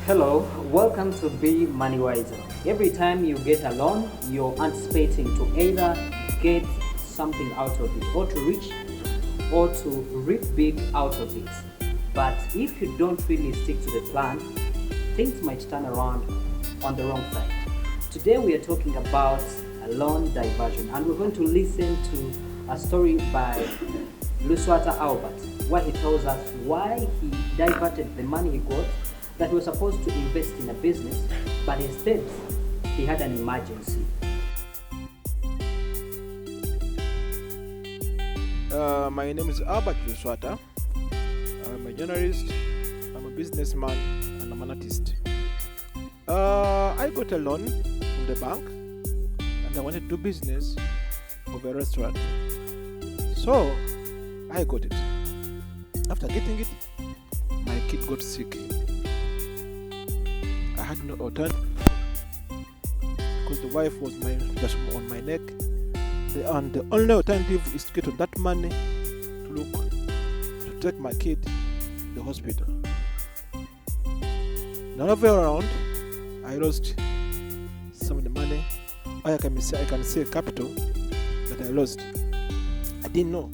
Hello, welcome to Be Money Wiser. Every time you get a loan, you're anticipating to either get something out of it or to reach or to reap big out of it. But if you don't really stick to the plan, things might turn around on the wrong side. Today we are talking about a loan diversion, and we're going to listen to a story by Luswata Albert, where he tells us why he diverted the money he got that he was supposed to invest in a business, but instead he had an emergency. My name is Albert Luswata. I'm a journalist, I'm a businessman, and I'm an artist. I got a loan from the bank and I wanted to do business of a restaurant. So I got it. After getting it, my kid got sick. I had no alternative because the wife was just on my neck. And the only alternative is to get on that money to take my kid to the hospital. None of it around, I lost some of the money. Or I can say capital that I lost. I didn't know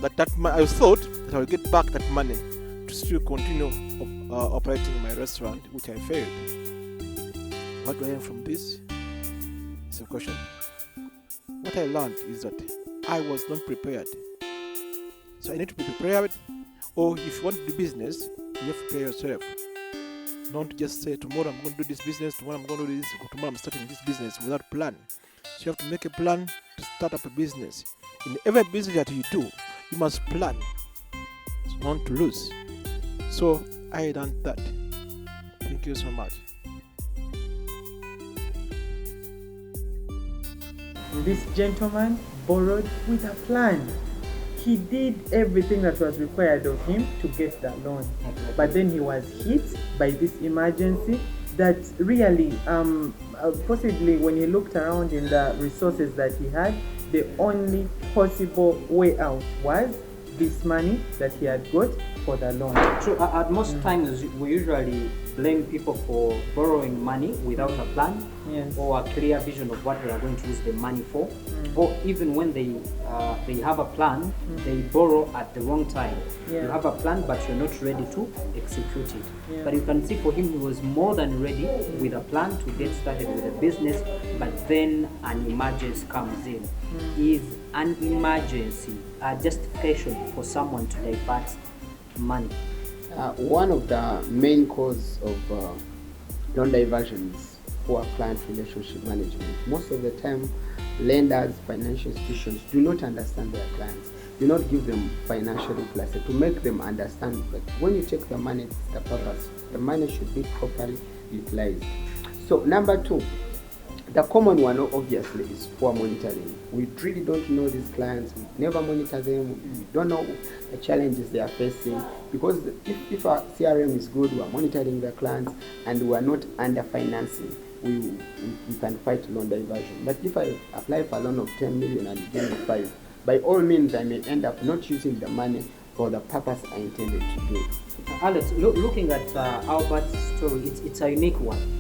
that I thought that I would get back that money to still continue operating my restaurant, which I failed. What do I learn from this? It's a question. What I learned is that I was not prepared. So I need to be prepared, or if you want to do business, you have to prepare yourself. Not just say, tomorrow I'm going to do this business, tomorrow I'm going to do this, tomorrow I'm starting this business without a plan. So you have to make a plan to start up a business. In every business that you do, you must plan. It's not to lose. So I done that. Thank you so much. This gentleman borrowed with a plan. He did everything that was required of him to get that loan. But then he was hit by this emergency that really, possibly when he looked around in the resources that he had, the only possible way out was this money that he had got for the loan. True, at most times we usually blame people for borrowing money without a plan, Yes. or a clear vision of what they are going to use the money for, or even when they have a plan, they borrow at the wrong time. Yeah. You have a plan, but you're not ready to execute it. Yeah. But you can see for him, he was more than ready with a plan to get started with a business, but then an emergency comes in. Is an emergency a justification for someone to divert money? One of the main cause of loan diversion is poor client relationship management. Most of the time, lenders, financial institutions do not understand their clients, do not give them financial literacy to make them understand that when you take the money, it's the purpose. The money should be properly utilized. So number two, the common one obviously is poor monitoring. We really don't know these clients, we never monitor them, we don't know the challenges they are facing, because if our CRM is good, we are monitoring the clients and we are not under financing, we can fight loan diversion. But if I apply for a loan of 10 million and give me 5, by all means I may end up not using the money for the purpose I intended to do. Alex, looking at Albert's story, it's a unique one.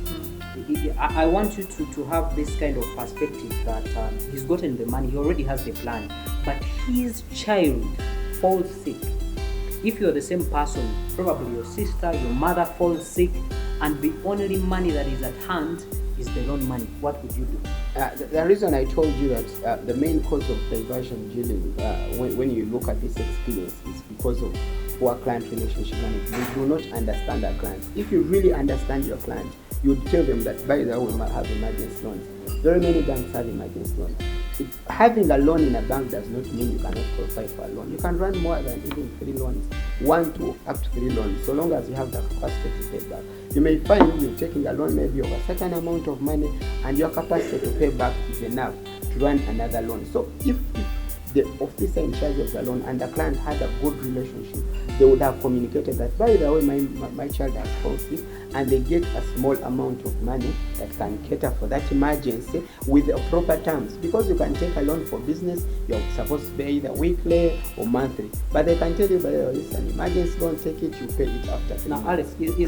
I want you to have this kind of perspective that he's gotten the money, he already has the plan, but his child falls sick. If you're the same person, probably your sister, your mother falls sick, and the only money that is at hand is the loan money, what would you do? The reason I told you that the main cause of diversion dealing, when you look at this experience, is because of poor client relationship management. We do not understand our clients. If you really understand your client, you would tell them that, by the way, we might have emergency loans. Very many banks have emergency loans. Having a loan in a bank does not mean you cannot qualify for a loan. You can run more than even 3 loans, 1 to up to 3 loans, so long as you have the capacity to pay back. You may find you're taking a loan maybe of a certain amount of money and your capacity to pay back is enough to run another loan. So if the officer in charge of the loan and the client had a good relationship, they would have communicated that, by the way, my child has palsy, and they get a small amount of money that can cater for that emergency with the proper terms. Because you can take a loan for business, you're supposed to pay either weekly or monthly, but they can tell you, by the way, it's an emergency, don't take it, you pay it after 3 Now, months. Alex,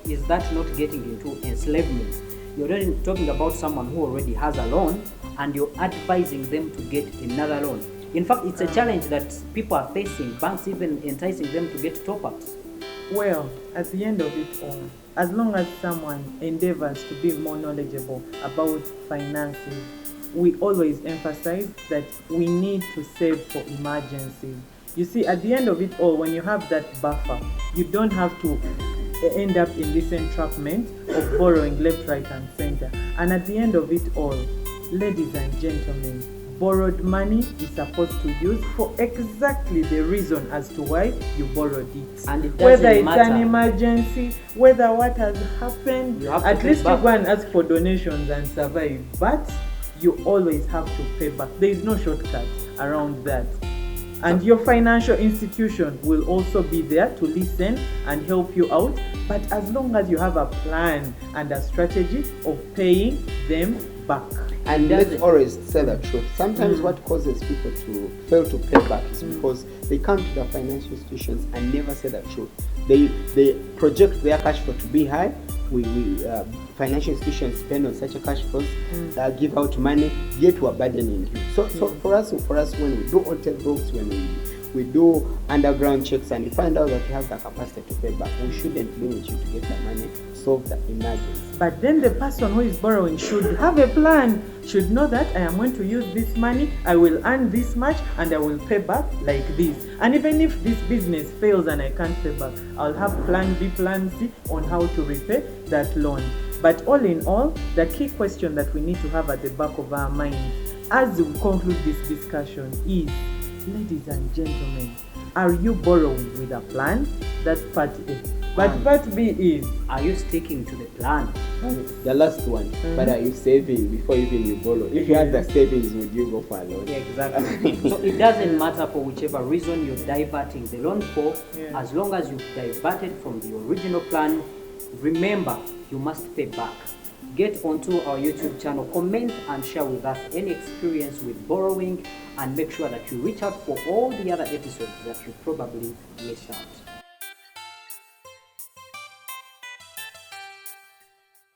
is that not getting into enslavement? You're already talking about someone who already has a loan, and you're advising them to get another loan. In fact, it's a challenge that people are facing, banks even enticing them to get top-ups. Well, at the end of it all, as long as someone endeavors to be more knowledgeable about finances, we always emphasize that we need to save for emergencies. You see, at the end of it all, when you have that buffer, you don't have to end up in this entrapment of borrowing left, right, and center. And at the end of it all, ladies and gentlemen, borrowed money is supposed to use for exactly the reason as to why you borrowed it. And it whether doesn't it's matter. an emergency, whether what has happened, You have to at pay least back. you go and ask for donations and survive. But you always have to pay back. There is no shortcut around that. And your financial institution will also be there to listen and help you out. But as long as you have a plan and a strategy of paying them back. And Doesn't- let's always tell the truth. Sometimes what causes people to fail to pay back is because they come to the financial institutions and never say the truth. They project their cash flow to be high. Financial institutions depend on such a cash flows, give out money, yet we're burdening you. So for us, when we do hotel books, when we do underground checks, and we find out that you have the capacity to pay back, we shouldn't limit you to get the money, solve the emergency. But then the person who is borrowing should have a plan, should know that I am going to use this money, I will earn this much, and I will pay back like this. And even if this business fails and I can't pay back, I'll have plan B, plan C on how to repay that loan. But all in all, the key question that we need to have at the back of our minds as we conclude this discussion is, ladies and gentlemen, are you borrowing with a plan? That's part A. But part B is, Are you sticking to the plan? The last one, but are you saving before even you borrow? If you had the savings, would you go for a loan? Yeah, exactly. So it doesn't matter for whichever reason you're diverting the loan for, Yeah. as long as you've diverted from the original plan, remember, you must pay back. Get onto our YouTube channel, comment and share with us any experience with borrowing, and make sure that you reach out for all the other episodes that you probably missed out.